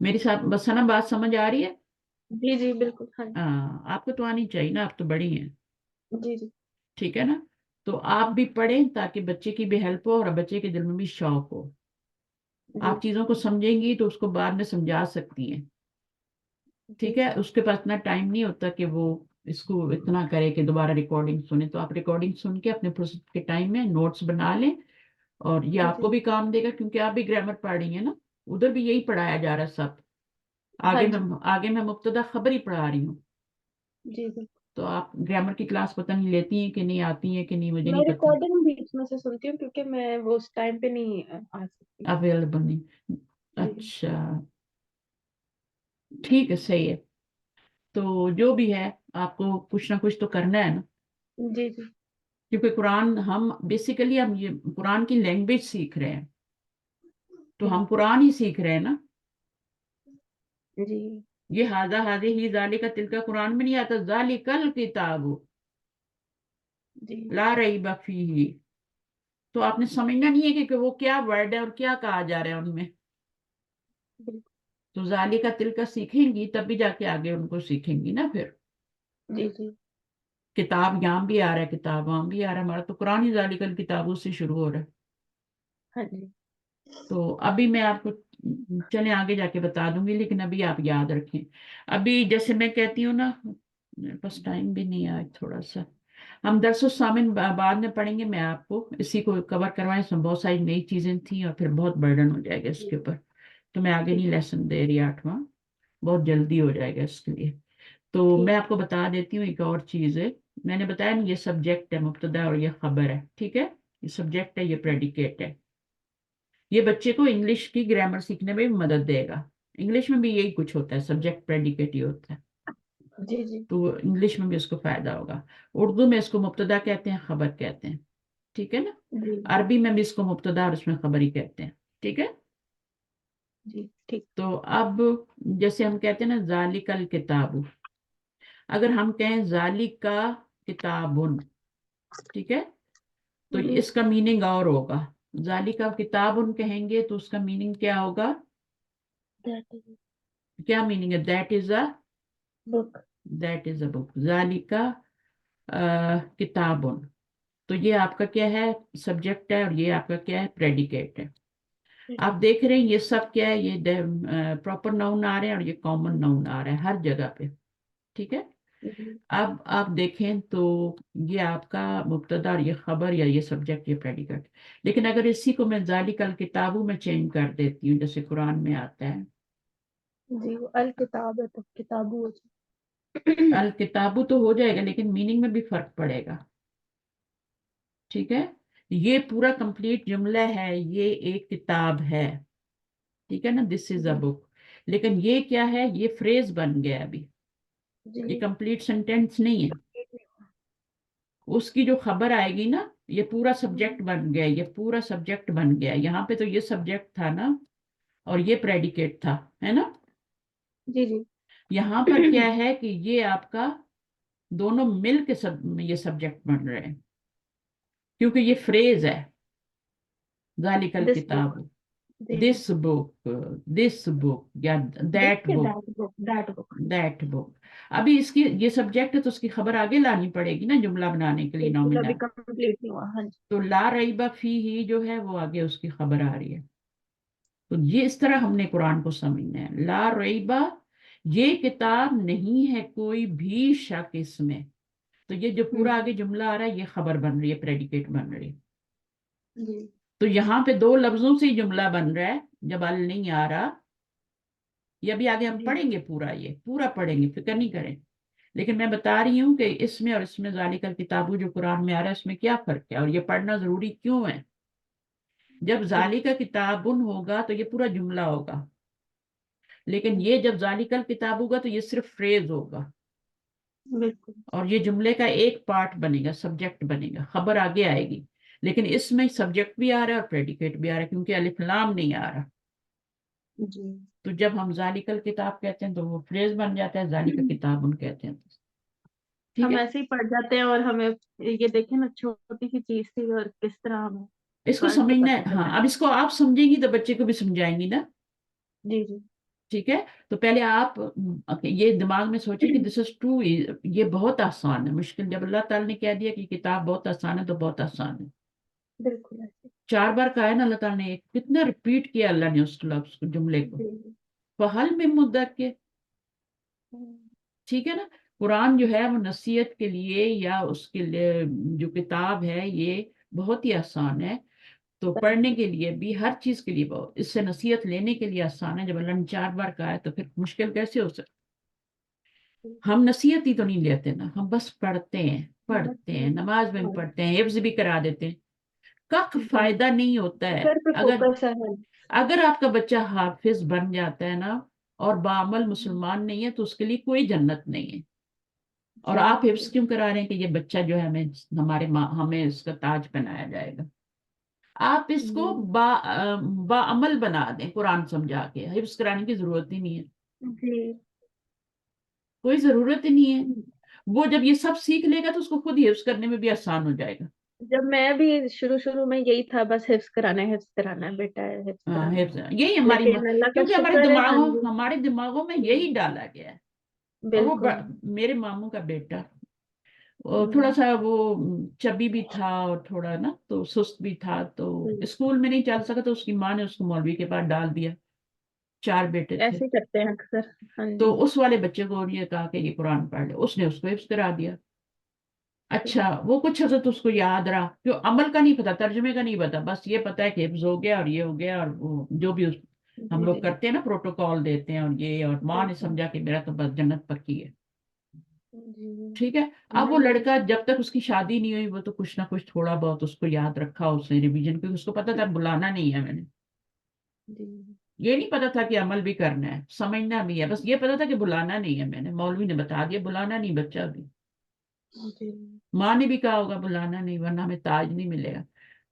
میری ساتھ بس نا بات سمجھ آ رہی ہے؟ جی جی بالکل. ہاں ہاں. آپ کو تو آنی چاہیے نا، آپ تو بڑی ہیں. جی جی ٹھیک ہے نا. تو آپ بھی پڑھیں تاکہ بچے کی بھی ہیلپ ہو اور بچے کے دل میں بھی شوق ہو. جی آپ چیزوں کو سمجھیں گی تو اس کو بعد میں سمجھا سکتی ہیں. ٹھیک جی ہے. اس کے پاس اتنا ٹائم نہیں ہوتا کہ وہ اس کو اتنا کرے کہ دوبارہ ریکارڈنگ سنیں. تو آپ ریکارڈنگ سن کے اپنے فرصت کے ٹائم میں نوٹس بنا لیں. اور یہ آپ کو جی. بھی کام دے گا کیونکہ آپ بھی گرامر پڑھ رہی ہیں نا. ادھر بھی یہی پڑھایا جا رہا ہے سب. ہاں آگے جی. میں مبتدا خبر ہی پڑھا رہی ہوں. جی بالکل. تو آپ گرامر کی کلاس پتہ نہیں لیتی ہیں کہ نہیں آتی ہیں کہ نہیں، مجھے میں نہیں پتا. ریکارڈنگ بیچ میں سے سنتی ہوں کیونکہ میں وہ اس ٹائم پہ نہیں آ سکتی. اویلیبل نہیں. جی اچھا ٹھیک ہے، صحیح ہے. تو جو بھی ہے آپ کو کچھ نہ کچھ تو کرنا ہے نا. جی جی کیونکہ قرآن ہم بیسیکلی ہم یہ قرآن کی لینگویج سیکھ رہے ہیں، تو ہم بالکل. قرآن ہی سیکھ رہے ہیں نا. جی یہ ہاذا ہاذی ہی ذالک تلک قرآن میں نہیں آتا. ذالک الکتاب جی لا ریب فیہ. تو آپ نے سمجھنا نہیں ہے کہ وہ کیا ورڈ ہے اور کیا کہا جا رہا ہے ان میں. بالکل. تو ذالک تلک سیکھیں گی تب بھی جا کے آگے ان کو سیکھیں گی نا. پھر جی جی کتاب یہاں بھی آ رہا ہے، کتاب وہاں بھی آ رہا ہے. ہمارا تو قرآن ہی ذالک الکتاب سے شروع ہو رہا ہے. ہاں جی. تو ابھی میں آپ کو چلیں آگے جا کے بتا دوں گی، لیکن ابھی آپ یاد رکھیں. ابھی جیسے میں کہتی ہوں نا، بس ٹائم بھی نہیں آیا تھوڑا سا. ہم درس الثامن بعد میں پڑھیں گے. میں آپ کو اسی کو کور کروائیں. اس میں بہت ساری نئی چیزیں تھیں اور پھر بہت برڈن ہو جائے گا اس کے اوپر. تو میں آگے ٹھیک نہیں ہے. لیسن دے رہی 8واں، بہت جلدی ہو جائے گا اس کے لیے. تو ٹھیک. میں آپ کو بتا دیتی ہوں ایک اور چیز ہے. میں نے بتایا نا، یہ سبجیکٹ ہے مبتدا اور یہ خبر ہے. ٹھیک ہے. یہ سبجیکٹ ہے، یہ پریڈیکیٹ ہے. یہ بچے کو انگلش کی گرامر سیکھنے میں بھی مدد دے گا. انگلش میں بھی یہی کچھ ہوتا ہے، سبجیکٹ پریڈیکیٹ ہی ہوتا ہے. جی جی تو انگلش میں بھی اس کو فائدہ ہوگا. اردو میں اس کو مبتدا کہتے ہیں، خبر کہتے ہیں. ٹھیک ہے نا. جی عربی میں بھی اس کو مبتدا اور اس میں خبر ہی کہتے ہیں. ٹھیک ہے. جی ٹھیک. تو اب جیسے ہم کہتے ہیں نا ذالک الکتاب، اگر ہم کہیں ذالک کا کتابن، ٹھیک ہے، تو جی. اس کا میننگ اور ہوگا. ذالک کا کتابن کہیں گے تو اس کا میننگ کیا ہوگا؟ That is کیا میننگ ہے؟ That is a book. بک. ذالک کتابن. تو یہ آپ کا کیا ہے؟ سبجیکٹ ہے. اور یہ آپ کا کیا ہے؟ پریڈیکیٹ ہے. آپ دیکھ رہے ہیں یہ سب کیا ہے؟ یہ پراپر ناؤن آ رہے ہیں اور یہ کامن ناؤن آ رہا ہے ہر جگہ پہ. ٹھیک ہے. جی اب آپ دیکھیں تو یہ آپ کا مبتدا اور یہ خبر یا یہ سبجیکٹ، یہ پریڈیکیٹ. لیکن اگر اسی کو میں ذالک الکتاب میں چینج کر دیتی ہوں جیسے قرآن میں آتا ہے، جی وہ الکتاب ہے تو کتابو ہو جائے. الکتابو تو ہو جائے گا لیکن میننگ میں بھی فرق پڑے گا. ٹھیک ہے. یہ پورا کمپلیٹ جملہ ہے، یہ ایک کتاب ہے. ٹھیک ہے نا. دس از اے جی بک. لیکن یہ کیا ہے؟ یہ فریز بن گیا ابھی. یہ جی. کمپلیٹ سینٹینس نہیں ہے. اس کی جو خبر آئے گی نا، یہ پورا سبجیکٹ بن گیا. یہ پورا سبجیکٹ بن گیا. یہاں پہ تو یہ سبجیکٹ تھا نا، اور یہ پریڈیکیٹ تھا، ہے نا. جی جی. یہاں پر کیا ہے کہ یہ آپ کا دونوں مل کے یہ سبجیکٹ بن رہے ہیں کیونکہ یہ فریز ہے ذالک This book. الکتاب. this book, this book या that book, that book. that book. अभी इसकी ये सब्जेक्ट है तो उसकी खबर आगे लानी पड़ेगी ना जुमला बनाने के लिए बिल्कुल, अभी नॉमिनल। कंप्लीट नहीं हुआ। हाँ जी। तो ला रईबा फी ही जो है वो आगे उसकी खबर आ रही है। तो ये इस तरह हमने कुरान को समझना है। ला रईबा, ये किताब नहीं है कोई भी शक इसमें। तो ये जो पूरा आगे जुमला आ रहा है ये खबर बन रही है, प्रेडिकेट बन रही है। जी। तो यहाँ पे दो लफ्जों से ही जुमला बन रहा है जब अल नहीं आ रहा। ये अभी आगे हम जी। पढ़ेंगे, पूरा ये पूरा पढ़ेंगे, फिक्र नहीं करें। लेकिन मैं बता रही हूँ कि इसमें और इसमें जालिकल किताबू जो कुरान में आ रहा है इसमें क्या फर्क है और ये पढ़ना जरूरी क्यों है। जब जालिका किताबुन होगा तो ये पूरा जुमला होगा, लेकिन ये जब जालिकल किताब होगा तो ये सिर्फ फ्रेज होगा बिल्कुल। और ये जुमले का एक पार्ट बनेगा, सब्जेक्ट बनेगा, खबर आगे आएगी। लेकिन इसमें सब्जेक्ट भी आ रहा है और प्रेडिकेट भी आ रहा है क्योंकि अलिफ लाम नहीं आ रहा। जी। तो जब हम जालिकल किताब कहते हैं तो वो फ्रेज बन जाता है, जालिका किताबुन कहते हैं। ठीक हम है, ऐसे ही पढ़ जाते हैं और हमें ये देखे ना, छोटी सी चीज थी और किस तरह हमें इसको वर्ड समझना पता है। चला हाँ, है। अब इसको आप समझेंगी तो बच्चे को भी समझाएंगी ना। जी जी। ठीक है, तो पहले आप ये दिमाग में सोचिए कि दिस इज ट्रू, ये बहुत आसान है। मुश्किल जब अल्लाह ताला ने कह दिया कि किताब बहुत आसान है तो बहुत आसान है। बिल्कुल ऐसे। 4 बार कहा है ना अल्लाह ताला ने, कितना रिपीट किया अल्लाह ने उस लफ्ज को, जुमले को। जी जी। फहल में मुद्दक्किर, ठीक है ना। कुरान जो है वो नसीहत के लिए या उसके लिए जो किताब है ये बहुत ही आसान है। तो पढ़ने के लिए भी, हर चीज के लिए बहुत, इससे नसीहत लेने के लिए आसान है। जब अल्लाह ने 4 बार कहा है तो फिर मुश्किल कैसे हो सकता। हम नसीहत ही तो नहीं लेते ना, हम बस पढ़ते हैं, पढ़ते हैं, नमाज में भी पढ़ते हैं, हिफ्ज भी करा देते हैं। कख जी। फायदा नहीं होता है। घर पे अगर फोकस है। अगर आपका बच्चा हाफिज बन जाता है ना और बामल मुसलमान नहीं है तो उसके लिए कोई जन्नत नहीं है। और जी आप हिफ्ज बिल्कुल। क्यों करा रहे हैं कि ये बच्चा जो है हमें, हमारे माँ, हमें इसका ताज पहनाया जाएगा। आप इसको जी बाअमल बना दें कुरान समझा के, हिफ्ज कराने की जरूरत ही नहीं है, जी। कोई जरूरत ही नहीं है। वो जब ये सब सीख लेगा तो उसको खुद हिफ्ज करने में भी आसान हो जाएगा। जब मैं भी शुरू शुरू में यही था, बस हिफ्ज कराना है बेटा, है हिफ्ज हाँ, कराना है। हिफ्ज, यही हमारी लेकिन अल्लाह का क्योंकि शुक्र है। हाँ जी। हमारे दिमागों में यही डाला गया है। और वो बिल्कुल। मेरे मामू का बेटा, और थोड़ा हम्म, सा वो चबी भी था और थोड़ा ना तो सुस्त भी था, तो हम्म। स्कूल में नहीं चल सका तो उसकी माँ ने उसको मौलवी के पास डाल दिया। 4 बेटे थे। ऐसे ही करते हैं अक्सर। हाँ तो जी। उस वाले बच्चे को ये कहा कि ये कुरान पढ़ ले, उसने उसको हिफ्ज करा दिया। अच्छा, वो कुछ हजरत उसको याद रहा, जो अमल का नहीं पता, तर्जुमे का नहीं पता, बस ये पता है कि हिफ्ज हो गया और ये हो गया और वो जो भी हम जी लोग जी। करते हैं ना, प्रोटोकॉल देते हैं और ये, और माँ ने बिल्कुल। समझा कि मेरा तो बस जन्नत पक्की है। जी। ठीक है। अब वो मैंने भी। लड़का जब तक उसकी शादी नहीं हुई वो तो कुछ ना कुछ थोड़ा बहुत उसको याद रखा उसने, रिवीजन, क्योंकि उसको पता था बुलाना नहीं है मैंने। जी ये नहीं पता था कि अमल भी करना है, समझना भी है, बस ये पता था कि बुलाना नहीं है मैंने, मौलवी ने बता दिया बुलाना नहीं बच्चा अभी। जी। माँ ने भी कहा होगा बुलाना नहीं वरना हमें ताज नहीं मिलेगा।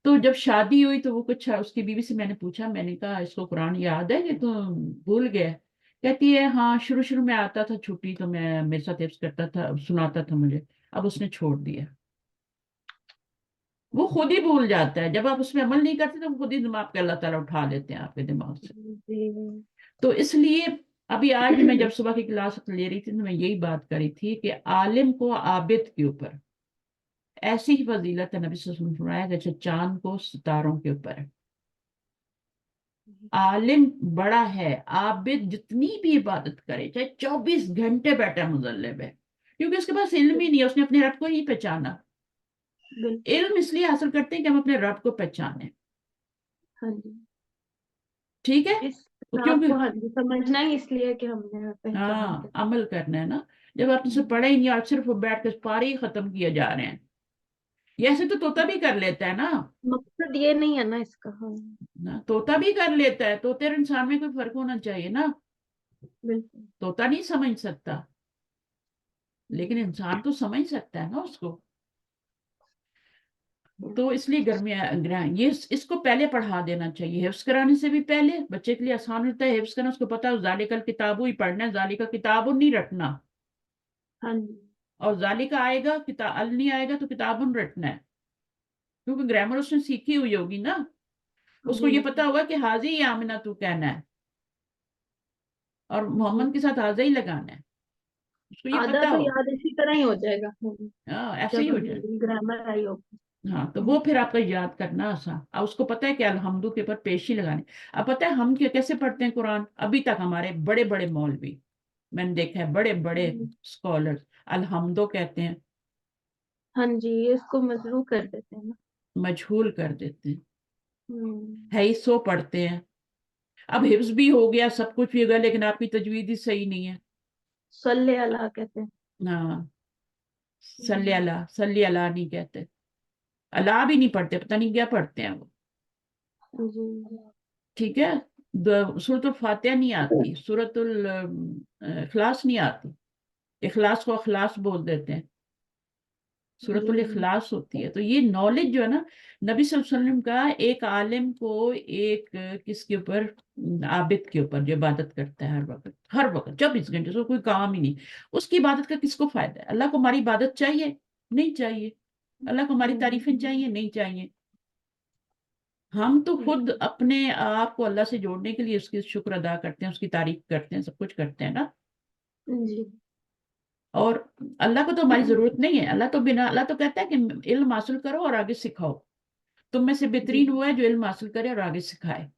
तो जब शादी हुई तो वो कुछ, उसकी बीवी से मैंने पूछा, मैंने कहा इसको कुरान याद है कि तो भूल गया। कहती है हाँ शुरू शुरू में आता था छुट्टी तो मैं, मेरे साथ हिफ्ज करता था, सुनाता था मुझे, अब उसने छोड़ दिया। वो खुद ही भूल जाता है, जब आप उसमें अमल नहीं करते तो वो खुद ही दिमाग पे अल्लाह ताला उठा लेते हैं आपके दिमाग से। जी। तो इसलिए अभी आज मैं जब सुबह की क्लास ले रही थी तो मैं यही बात करी थी कि आलिम को आबिद के ऊपर ऐसी ही फजीलत है, नबी सल्लल्लाहु अलैहि वसल्लम ने फरमाया जैसे चांद को सितारों के ऊपर है। आलिम बड़ा है, आबिद जितनी भी इबादत करे, चाहे 24 घंटे बैठा मुसल्ले पे, क्योंकि उसके पास इल्म ही नहीं है, उसने अपने रब को ही पहचाना। बिल्कुल। इल्म इसलिए हासिल करते हैं कि हम अपने रब को पहचाने। हाँ जी। ठीक है, इस किताब क्योंकि को हाँ जी समझना ही इसलिए कि हमने पहचान हाँ कर। अमल करना है ना। जब आपने से पढ़ा ही नहीं और सिर्फ बैठ कर पारे ही खत्म किए जा रहे हैं, ये ऐसे तो तोता भी कर लेता है ना। मकसद ये नहीं है ना इसका। हाँ। ना तोता भी कर लेता है, तोते और इंसान में कोई फर्क होना चाहिए ना। बिल्कुल। तोता नहीं समझ सकता, लेकिन हम्म, इंसान तो समझ सकता है ना उसको। तो इसलिए ये इसको पहले पढ़ा देना चाहिए, हिफ्ज कराने से भी पहले बच्चे के लिए आसान होता है हिफ्ज करना। उसको पता है जालिकल किताबु ही पढ़ना है, जालिका किताबु नहीं रटना। हाँ जी। और जालिका आएगा, किताब अल नहीं आएगा तो किताबुन रटना है, क्योंकि ग्रामर उसने सीखी हुई होगी ना। उसको ये पता होगा कि हाजी आमिना तू कहना है और मोहम्मद के साथ हाजा ही लगाना है, उसको ये आधा पता तो हो। याद इसी तरह ही हो जाएगा हाँ ऐसे ही जब हो जाए। ग्रामर आई होगी। हाँ तो वो फिर आपका याद करना आसान। अब उसको पता है कि अलहम्दु के ऊपर पेशी लगाने। अब पता है हम कैसे पढ़ते हैं कुरान, अभी तक हमारे बड़े बड़े मौलवी, मैंने देखा है बड़े बड़े स्कॉलर्स अलहम्दो कहते हैं, हाँ जी, इसको मजरू कर देते हैं ना। मजहूल कर देते हैं, हम्म। है ही सो पढ़ते हैं। अब हिफ्ज भी हो गया, सब कुछ भी हो गया, लेकिन आपकी तजवीद ही सही नहीं है। सल्ले अला कहते हैं। हाँ हम्म, सल्ली अला नहीं कहते, अला भी नहीं पढ़ते, पता नहीं क्या पढ़ते हैं वो। जी। ठीक है, सूरतुल फातिहा नहीं आती, सूरतुल इखलास नहीं आती, इखलास को अखलास बोल देते हैं, सूरतुल जी। इखलास होती है। तो ये नॉलेज जो है ना, नबी सल्लल्लाहु अलैहि वसल्लम का एक आलिम को, एक किसके ऊपर, आबिद के ऊपर जो इबादत करता है हर वक्त 24 घंटे, उसको कोई काम ही नहीं, उसकी इबादत का किसको फायदा है? अल्लाह को हमारी इबादत चाहिए? नहीं चाहिए। अल्लाह को हमारी तारीफें चाहिए? नहीं चाहिए। हम तो खुद अपने आप को अल्लाह से जोड़ने के लिए उसकी शुक्र अदा करते हैं, उसकी तारीफ करते हैं, सब कुछ करते हैं ना। जी। और अल्लाह को तो हमारी जरूरत नहीं है। अल्लाह तो बिना, अल्लाह तो कहता है कि इल्म हासिल करो और आगे सिखाओ। तुम में से जी। बेहतरीन वो है जो इल्म हासिल करे और आगे सिखाए,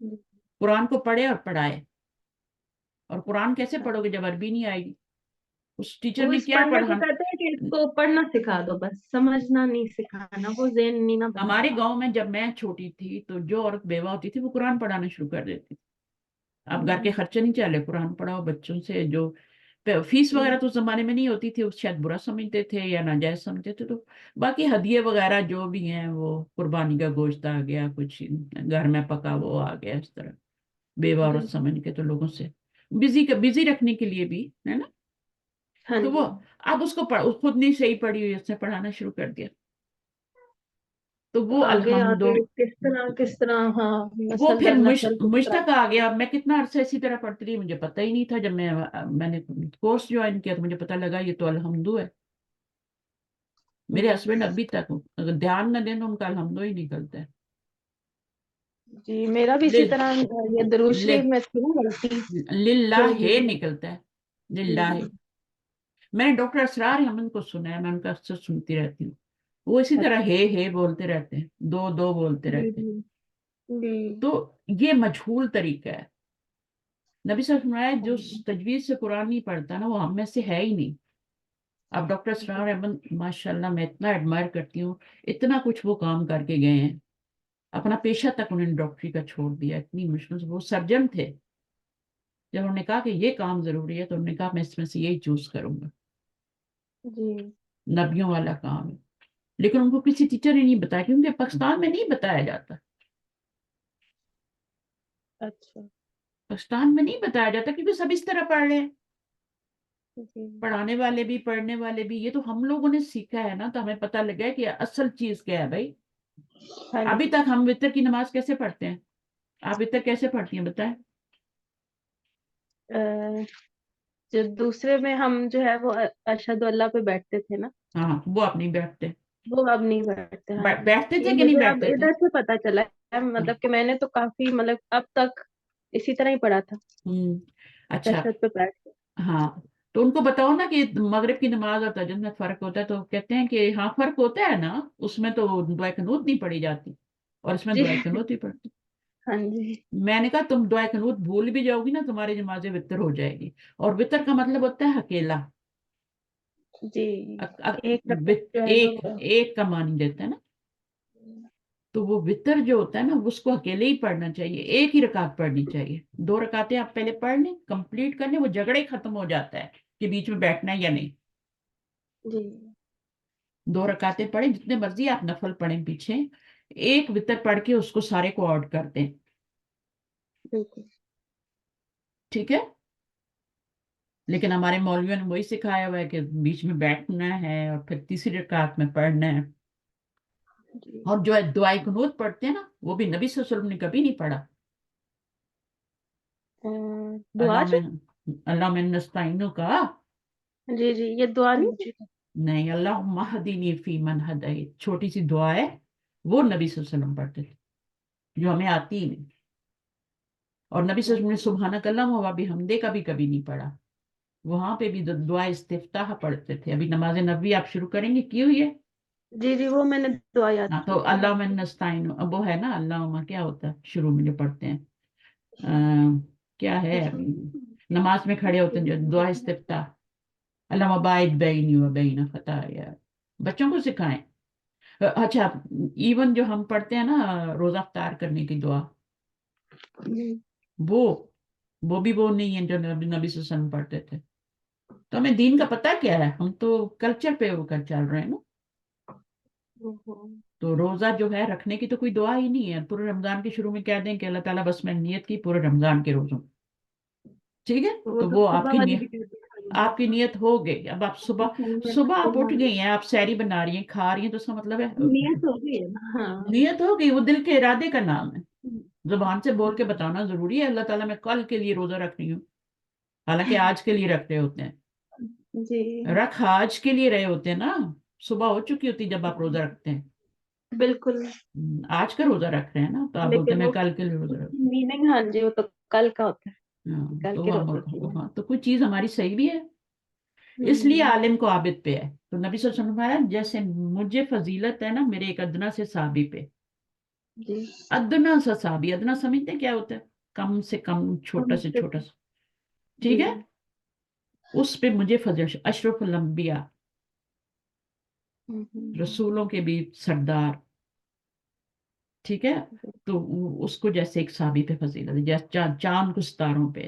कुरान को पढ़े और पढ़ाए। और कुरान कैसे पढ़ोगे जब अरबी नहीं आएगी? उस टीचर वो ने इस क्या पढ़ने को पढ़ाना? कहते हैं कि इसको पढ़ना सिखा दो, बस समझना नहीं सिखाना, वो ज़हन नहीं ना हमारे बनाना। गांव में जब मैं छोटी थी तो जो औरत बेवा होती थी वो कुरान पढ़ाना शुरू कर देती थी। अब घर के खर्चे नहीं चले, कुरान पढ़ाओ बच्चों से। जो फीस वगैरह तो उस जमाने में नहीं होती थी, उस शायद बुरा समझते थे या नाजायज समझते थे, तो बाकी हदिये वगैरह जो भी हैं, वो कुर्बानी का गोश्त आ गया, कुछ घर में पका वो आ गया, इस तरह बेवा औरत जी। समझ के तो लोगों से बिजी रखने के लिए भी, है ना। हाँ तो वो जी। अब उसको खुद नहीं सही पढ़ी हुई, उसने पढ़ाना शुरू कर दिया। तो वो आगे अल्हम्दो, आगे किस तरह, हाँ, वो नस्ल फिर दर नस्ल मुझ किस तरह। तक आ गया। मैं कितना अरसा इसी तरह पढ़ती रही, मुझे पता ही नहीं था। जब मैंने कोर्स ज्वाइन किया तो मुझे पता लगा ये तो अल्हम्दो है। मेरे जी। हस्बैंड अभी तक अगर ध्यान न दें तो उनका अल्हम्दो ही निकलता है। जी, मेरा भी इसी लिल तरह ये दरूद ले शरीफ में थी ना गलती। लिल्लाह फिर है निकलता है, लिल्लाह है। हम्म, मैंने डॉक्टर असरार अहमद को सुना है, मैं उनका अक्सर सुनती रहती हूँ। वो इसी तरह अच्छा। हे बोलते रहते हैं, दो दो बोलते जी रहते हैं। जी जी। तो ये मजहूल तरीका है। नबी सल्लल्लाहु अलैहि वसल्लम जो हाँ, तजवीज से कुरान नहीं पढ़ता ना, वो हम में से है ही नहीं। अब डॉक्टर जी असरार अहमद माशाल्लाह मैं इतना एडमायर करती हूँ, इतना कुछ वो काम करके गए हैं। अपना पेशा तक उन्होंने डॉक्टरी का छोड़ दिया, इतनी मुश्किल से। वो सर्जन थे। जब उन्होंने कहा कि ये काम जरूरी है तो उन्होंने कहा मैं इसमें से यही चूज करूंगा, जी। नबियों वाला काम है। लेकिन उनको किसी टीचर ने नहीं बताया, क्योंकि पाकिस्तान में नहीं बताया जाता। अच्छा। पाकिस्तान में नहीं बताया जाता क्योंकि सब इस तरह पढ़ रहे हैं, जी। पढ़ाने वाले भी पढ़ने वाले भी। ये तो हम लोगों ने सीखा है ना, तो हमें पता लगा है कि असल चीज क्या है भाई। हाँ अभी जी। तक हम वितर की नमाज कैसे पढ़ते हैं? आप वितर कैसे पढ़ती हैं बताएं? अ, जो दूसरे में हम जो है वो अशहदु अल्लाह पे बैठते थे ना, हाँ वो आप नहीं बैठते। वो अब नहीं बैठते। हाँ जी। बैठते ये थे कि नहीं मुझे अब बैठते थे? इधर से पता चला है, हाँ। मतलब कि मैंने तो काफी, मतलब अब तक इसी तरह ही पढ़ा था, अच्छा। तशहद पे बैठ के। हाँ तो उनको बताओ ना कि मगरिब की नमाज और तहज्जुद में फर्क होता है, तो कहते हैं कि हाँ फर्क होता है ना, उसमें तो दुआ कनूत नहीं पढ़ी जाती और इसमें जी। दुआ कनूत ही पढ़ती। हाँ जी। मैंने कहा तुम दुआ कनूत भूल भी जाओगी ना, तुम्हारी नमाज वितर हो जाएगी। और वितर का मतलब होता है अकेला। जी। अक, अक, एक रकअत वित, जो है ना एक वो। एक का मान देता है ना। तो वो वितर जो होता है ना, उसको अकेले ही पढ़ना चाहिए, एक ही रकात पढ़नी चाहिए। 2 रकातें आप पहले पढ़ लें, कंप्लीट कर लें, वो झगड़े खत्म हो जाता है कि बीच में बैठना है या नहीं। जी। 2 रकातें पढ़ें, जितने मर्जी आप नफल पढ़ें पीछे, एक वितर पढ़ के उसको सारे को आउट कर दें। बिल्कुल। ठीक है। लेकिन हमारे मौलवियों ने वही सिखाया हुआ है कि बीच में बैठना है और फिर तीसरी रकात में पढ़ना है। जी। और जो है दुआए कुनूत पढ़ते हैं ना, वो भी नबी सल्लल्लाहु अलैहि वसल्लम ने कभी नहीं पढ़ा। अ, दुआ अल्लाह जी। में, अल्लाह में नस्ताइनु का। जी जी, ये दुआ नहीं मुझे। नहीं, अल्लाह महदीनी फी मन हदैत, छोटी सी दुआ है, वो नबी सल्लल्लाहु अलैहि वसल्लम पढ़ते थे। جو ہمیں آتی ہی نہیں. اور نبی صلی اللہ علیہ وسلم نے سبحانک اللہم و بحمدہ کا بھی کبھی نہیں پڑھا. وہاں پہ بھی دعا استفتاح پڑھتے تھے. ابھی نماز نبوی آپ شروع کریں گے کی ہوئی ہے؟ جی وہ میں نے دعا یاد ہاں، کی تو تھی. اللہم نستعین وہ ہے نا. اللہم کیا ہوتا ہے شروع میں جو پڑھتے ہیں؟ کیا ہے؟ نماز میں کھڑے ہوتے ہیں جو دعا استفتاح، اللہم باعث بینی و بین خطایا. بچوں کو سکھائیں. اچھا، ایون جو ہم پڑھتے ہیں نا روزہ افطار کرنے کی دعا، وہ وہ نہیں ہے جو نبی صلی اللہ علیہ وسلم پڑھتے تھے. تو ہمیں دین کا پتہ کیا ہے؟ ہم تو کلچر پہ ہو کر چل رہے ہیں نا. تو روزہ جو ہے رکھنے کی تو کوئی دعا ہی نہیں ہے. پورے رمضان کے شروع میں کہہ دیں کہ اللہ تعالیٰ بس میں نیت کی پورے رمضان کے روزوں. ٹھیک ہے، تو وہ آپ کی نیت، آپ کی نیت ہو گئی. اب آپ صبح آپ اٹھ گئی ہیں، آپ سحری بنا رہی ہیں، کھا رہی ہیں، تو اس کا مطلب ہے نیت ہو گئی ہے نا. ہاں نیت ہو گئی. وہ دل کے ارادے کا نام ہے. زبان سے بول کے بتانا ضروری ہے اللہ تعالیٰ میں کل کے لیے روزہ رکھ رہی ہوں، حالانکہ آج کے لیے رکھ رہے ہوتے ہیں. جی رکھ آج کے لیے رہے ہوتے ہیں نا. صبح ہو چکی ہوتی جب آپ روزہ رکھتے ہیں. بالکل. آج کا روزہ رکھ رہے ہیں نا، تو آپ بولتے ہیں لیکن میں وہ کل کے لیے روزہ رکھ میننگ، ہاں جی، وہ تو کل کا ہوتا ہے، ہاں. کل تو کے وہ روزے کی. ہاں، تو کوئی چیز ہماری صحیح بھی ہے. اس لیے عالم کو عابد پہ ہے. تو نبی صلی اللہ علیہ وسلم فرمایا جیسے مجھے فضیلت ہے نا میرے ایک ادنا سے صحابی پہ. جی ادنا سا صحابی، ادنا سمجھتے ہیں کیا ہوتا ہے؟ کم سے کم، چھوٹا سے چھوٹا سا. ٹھیک ہے، اس پہ مجھے فضل اشرف الانبیاء، رسولوں کے بھی سردار. ٹھیک ہے، تو اس کو جیسے ایک صحابی پہ فضیلت ہے، جیسے چاند کو ستاروں پہ.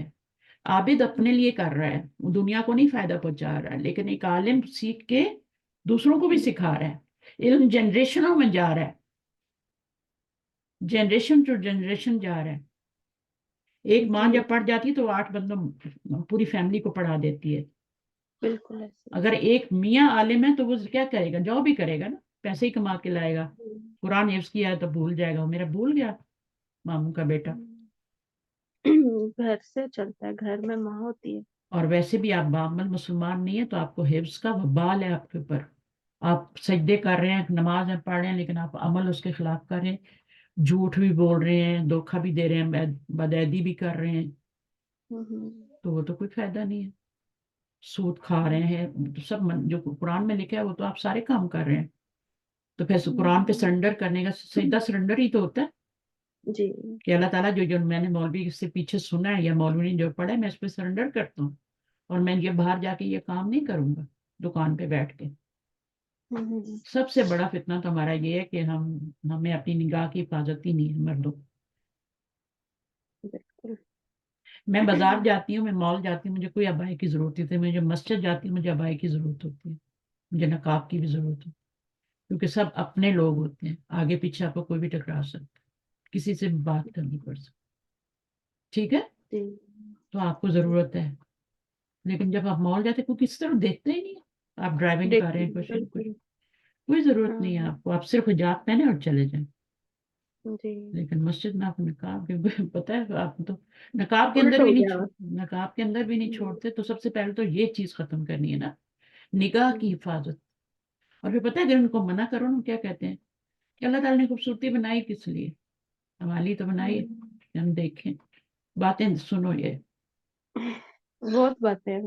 عابد اپنے لیے کر رہا ہے، وہ دنیا کو نہیں فائدہ پہنچا رہا ہے، لیکن ایک عالم سیکھ کے دوسروں کو بھی سکھا رہا ہے. علم جنریشنوں میں جا رہا ہے، جنریشن ٹو جنریشن جا رہا ہے. ایک ماں جب پڑھ جاتی ہے تو 8 بندوں پوری فیملی کو پڑھا دیتی ہے. بالکل ایسے. اگر ایک میاں عالم ہے تو وہ کیا کرے گا؟ جو بھی کرے گا نا، پیسے ہی کما کے لائے گا. قرآن حفظ کیا ہے تو بھول جائے گا، وہ میرا بھول گیا ماموں کا بیٹا. گھر سے چلتا ہے، گھر میں ماں ہوتی ہے. اور ویسے بھی آپ بعمل مسلمان نہیں ہیں تو آپ کو حفظ کا وبال ہے آپ کے اوپر. آپ سجدے کر رہے ہیں، نماز میں پڑھ رہے ہیں، لیکن آپ عمل اس کے خلاف کر رہے ہیں. جھوٹ بھی بول رہے ہیں، دھوکہ بھی دے رہے ہیں، بدعیدی بھی کر رہے ہیں. تو وہ تو کوئی فائدہ نہیں ہے. سود کھا رہے ہیں، سب جو قرآن میں لکھا ہے وہ تو آپ سارے کام کر رہے ہیں. تو پھر قرآن پہ سرنڈر کرنے کا سیدھا سرنڈر ہی تو ہوتا ہے جی کہ اللہ تعالیٰ جو میں نے مولوی سے پیچھے سنا ہے یا مولوی نے جو پڑھا ہے میں اس پہ سرنڈر کرتا ہوں. اور میں یہ باہر جا کے یہ کام نہیں کروں گا دکان پہ بیٹھ کے. سب سے بڑا فتنہ تو ہمارا یہ ہے کہ ہمیں اپنی نگاہ کی حفاظت ہی نہیں ہے مردوں. میں بازار جاتی ہوں، میں مال جاتی ہوں، مجھے کوئی ابائی کی ضرورت ہوتی ہے. مجھے مسجد جاتی ہوں، مجھے ابائی کی ضرورت ہوتی ہے. مجھے نقاب کی بھی ضرورت ہے، کیونکہ سب اپنے لوگ ہوتے ہیں. آگے پیچھے آپ کو کوئی بھی ٹکرا سکتا ہے، کسی سے بھی بات کرنی پڑ سکتی. ٹھیک ہے، تو آپ کو ضرورت ہے. لیکن جب آپ مال جاتے کوئی کسی طرح دیکھتے ہی نہیں. آپ ڈرائیونگ کر رہے ہیں، کچھ کوئی ضرورت نہیں ہے آپ کو. آپ صرف حجاب پہنے اور چلے جائیں. لیکن مسجد میں آپ نقاب پتہ ہے آپ تو نقاب کے اندر بھی نہیں نقاب کے اندر بھی نہیں چھوڑتے. تو سب سے پہلے تو یہ چیز ختم کرنی ہے نا، نگاہ کی حفاظت. اور پھر پتہ ہے اگر ان کو منع کرو نا کیا کہتے ہیں کہ اللہ تعالیٰ نے خوبصورتی بنائی کس لیے؟ ہمارے لیے تو بنائی ہے ہم دیکھیں. باتیں سنو، یہ بہت باتیں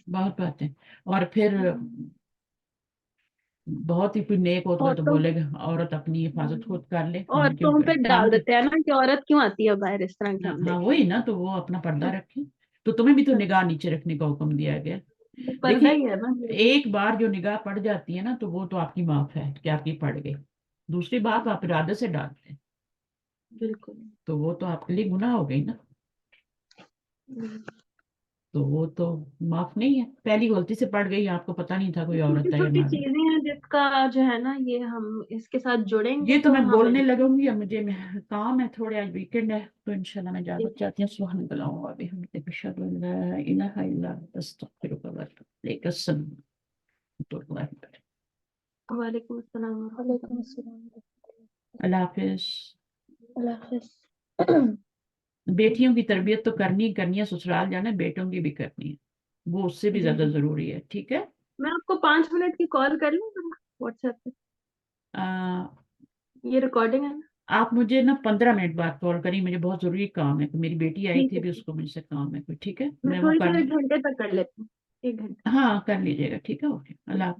بہت باتیں. اور پھر بہت ہی کوئی نیک ہوگا تو بولے گا عورت اپنی حفاظت خود کر لے. عورتوں پہ ڈال دیتے ہیں نا کہ عورت کیوں آتی ہے باہر اس طرح کی. ہاں وہی نا، تو وہ اپنا پردہ رکھے. تو تمہیں بھی تو نگاہ نیچے رکھنے کا حکم دیا گیا. پردہ دیکھیں، ہی ہے نا. ایک بار جو نگاہ پڑ جاتی ہے نا تو وہ تو آپ کی معاف ہے کہ آپ کی پڑ گئی. دوسری بات آپ ارادے سے ڈالتے ہیں بالکل. تو وہ تو آپ کے لیے گناہ ہو گئی نا. تو وہ تو معاف نہیں ہے. پہلی غلطی سے پڑ گئی، آپ کو پتہ نہیں تھا کوئی عورت ہے یا چھوٹی مرد. چیزیں ہیں جس کا جو ہے نا یہ ہم اس کے ساتھ جڑیں گے یہ تو میں ہمیں. بولنے لگوں گی. اب مجھے کام ہے تھوڑے، آج ویکینڈ ہے تو انشاءاللہ میں اجازت چاہتی ہوں. سبحان اللہ و بحمدہ، اشہد ان لا الہ الا انت، استغفرک و اتوب الیک. السلام علیکم ورحمۃ اللہ وبرکاتہ. وعلیکم السلام. وعلیکم السلام. اللہ حافظ. اللہ حافظ. بیٹیوں کی تربیت تو کرنی کرنی ہے، سسرال جانا ہے، بیٹوں کی بھی کرنی ہے، وہ اس سے بھی زیادہ ضروری ہے. ٹھیک ہے، میں آپ کو 5 منٹ کی کال کر لوں واٹس ایپ پہ. یہ ریکارڈنگ ہے نا؟ آپ مجھے نا 15 منٹ بعد کال کریے، مجھے بہت ضروری کام ہے، میری بیٹی آئی ٹھیک تھی ہے ابھی، اس کو مجھ سے کام ہے کوئی، ٹھیک ہے میں میں وہ تھوڑی کر دیر 1 گھنٹے تک کر لیتی ہوں 1 گھنٹے ہاں کر لیجیے گا، ٹھیک ہے، اوکے، اللہ حافظ۔